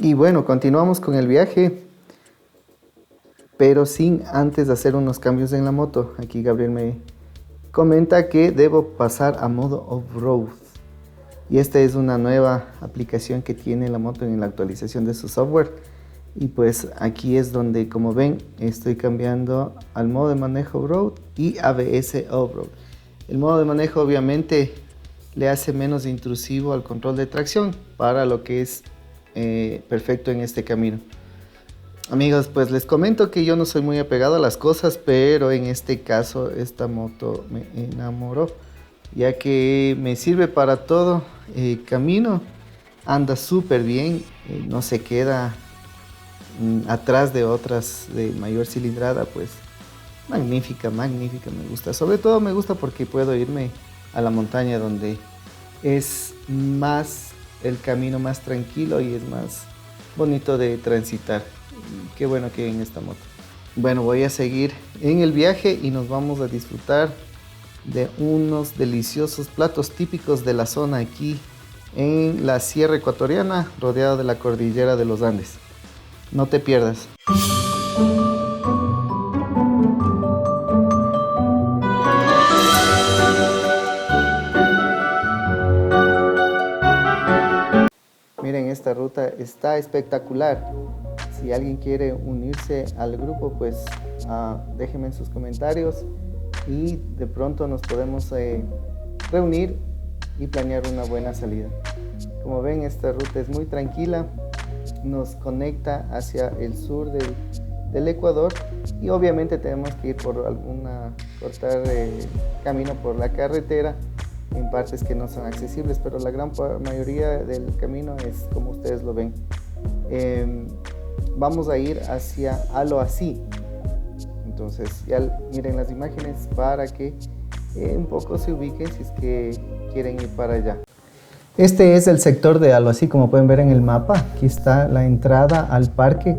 Y bueno, continuamos con el viaje, pero sin antes de hacer unos cambios en la moto. Aquí Gabriel me comenta que debo pasar a modo off-road. Y esta es una nueva aplicación que tiene la moto en la actualización de su software. Y pues aquí es donde, como ven, estoy cambiando al modo de manejo off-road y ABS off-road. El modo de manejo obviamente le hace menos intrusivo al control de tracción para lo que es perfecto en este camino. Amigos, pues les comento que yo no soy muy apegado a las cosas, pero en este caso esta moto me enamoró, ya que me sirve para todo camino, anda súper bien, no se queda atrás de otras de mayor cilindrada, pues magnífica, magnífica, me gusta. Sobre todo me gusta porque puedo irme a la montaña donde es más el camino más tranquilo y es más bonito de transitar. Qué bueno que en esta moto. Bueno, voy a seguir en el viaje y nos vamos a disfrutar de unos deliciosos platos típicos de la zona aquí en la Sierra Ecuatoriana, rodeado de la cordillera de los Andes. No te pierdas. Miren, esta ruta está espectacular. Si alguien quiere unirse al grupo, pues déjenme en sus comentarios y de pronto nos podemos reunir y planear una buena salida. Como ven, esta ruta es muy tranquila, nos conecta hacia el sur del Ecuador y obviamente tenemos que ir por cortar camino por la carretera en partes que no son accesibles, pero la gran mayoría del camino es como ustedes lo ven. Vamos a ir hacia Aloasí, entonces ya miren las imágenes para que un poco se ubiquen si es que quieren ir para allá. Este es el sector de Aloasí, como pueden ver en el mapa. Aquí está la entrada al parque.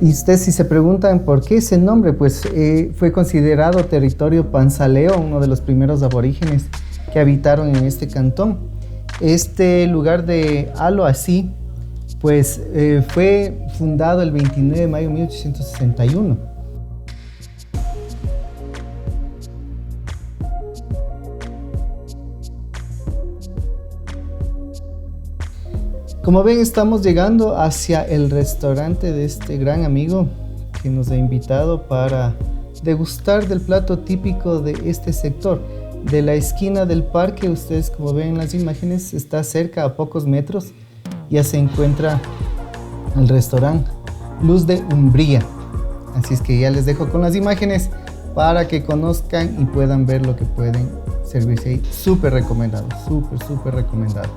Y ustedes si se preguntan por qué ese nombre, pues fue considerado territorio panzaleo, uno de los primeros aborígenes que habitaron en este cantón. Este lugar de Aloasí pues fue fundado el 29 de mayo de 1861. Como ven, estamos llegando hacia el restaurante de este gran amigo que nos ha invitado para degustar del plato típico de este sector. De la esquina del parque, ustedes como ven en las imágenes, está cerca, a pocos metros, ya se encuentra el restaurante Luz de Umbría. Así es que ya les dejo con las imágenes para que conozcan y puedan ver lo que pueden servirse ahí. Súper recomendado, súper recomendado.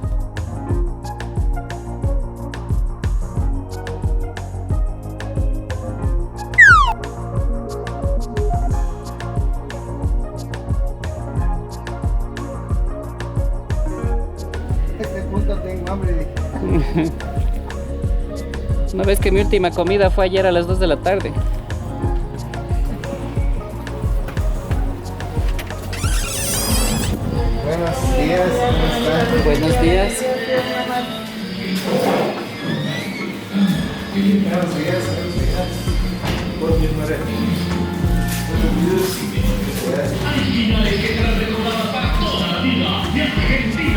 Tengo hambre. ¿No ves que mi última comida fue ayer a las 2 de la tarde? Buenos días, ¿cómo están? Buenos días.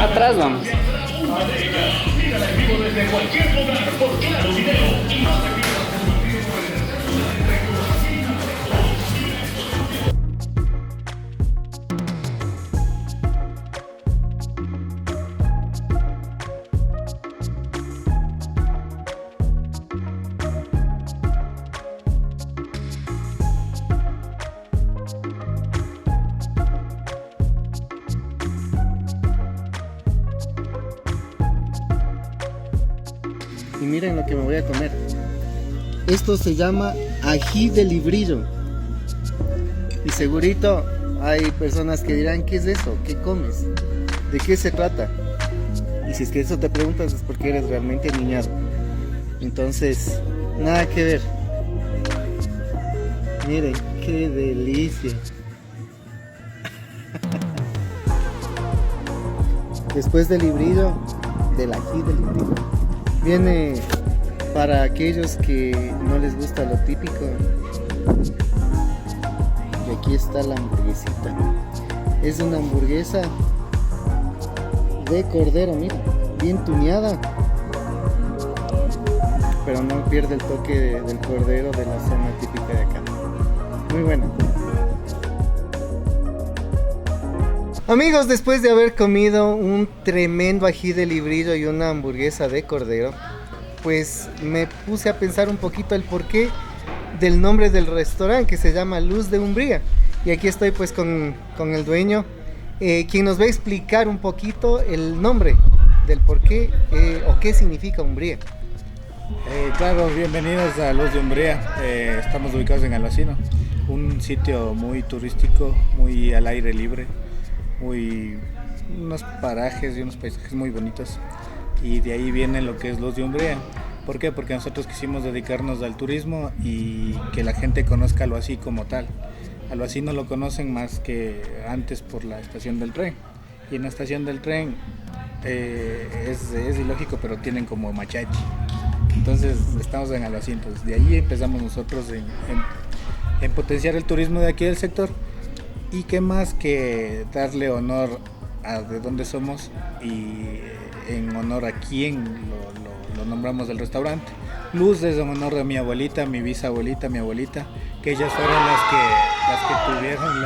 Atrás vamos. Y miren lo que me voy a comer. Esto se llama ají de librillo. Y segurito hay personas que dirán, ¿qué es eso? ¿Qué comes? ¿De qué se trata? Y si es que eso te preguntas es porque eres realmente niñado. Entonces, nada que ver. Miren, qué delicia. Después del librillo, del ají del librillo, viene para aquellos que no les gusta lo típico. Y aquí está la hamburguesita. Es una hamburguesa de cordero, mira, bien tuneada, pero no pierde el toque del cordero de la zona típica de acá. Muy buena. Amigos, después de haber comido un tremendo ají de librillo y una hamburguesa de cordero, pues me puse a pensar un poquito el porqué del nombre del restaurante, que se llama Luz de Umbría. Y aquí estoy pues con el dueño, quien nos va a explicar un poquito el nombre del porqué o qué significa Umbría. Claro, bienvenidos a Luz de Umbría. Estamos ubicados en Albacino, un sitio muy turístico, muy al aire libre, unos parajes y unos paisajes muy bonitos, y de ahí viene lo que es Luz de Umbría. ¿Por qué? Porque nosotros quisimos dedicarnos al turismo y que la gente conozca Albací como tal. Albací no lo conocen más que antes por la estación del tren, y en la estación del tren es ilógico, pero tienen como machachi. Entonces estamos en Albací, entonces de ahí empezamos nosotros en potenciar el turismo de aquí del sector. Y qué más que darle honor a de dónde somos, y en honor a quién lo nombramos del restaurante. Luz es en honor a mi abuelita, mi bisabuelita, mi abuelita, que ellas fueron las que tuvieron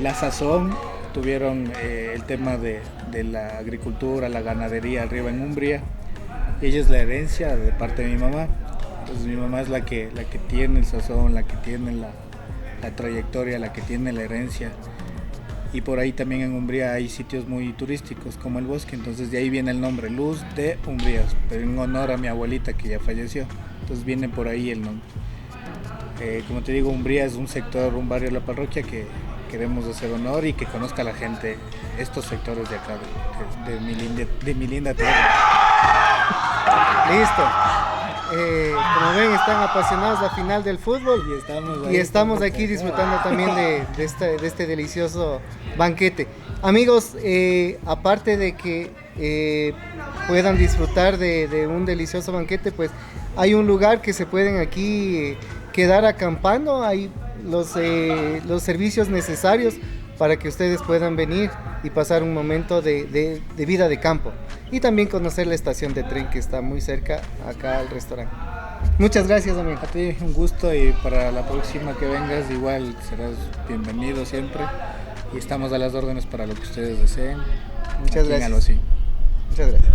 la sazón, tuvieron el tema de la agricultura, la ganadería arriba en Umbría. Ella es la herencia de parte de mi mamá. Entonces mi mamá es la que tiene el sazón, la que tiene la trayectoria, la que tiene la herencia. Y por ahí también en Umbría hay sitios muy turísticos como el bosque, entonces de ahí viene el nombre, Luz de Umbría, pero en honor a mi abuelita que ya falleció, entonces viene por ahí el nombre. Como te digo, Umbría es un sector, un barrio de la parroquia que queremos hacer honor y que conozca la gente estos sectores de acá, de mi linda tierra. Listo. Como ven, están apasionados la final del fútbol y estamos aquí disfrutando también de este delicioso banquete. Amigos, aparte de que puedan disfrutar de un delicioso banquete, pues hay un lugar que se pueden aquí quedar acampando. Hay los servicios necesarios para que ustedes puedan venir y pasar un momento de vida de campo, y también conocer la estación de tren que está muy cerca acá al restaurante. Muchas gracias, amigo. A ti un gusto, y para la próxima que vengas igual serás bienvenido siempre, y estamos a las órdenes para lo que ustedes deseen. Muchas gracias. Muchas gracias.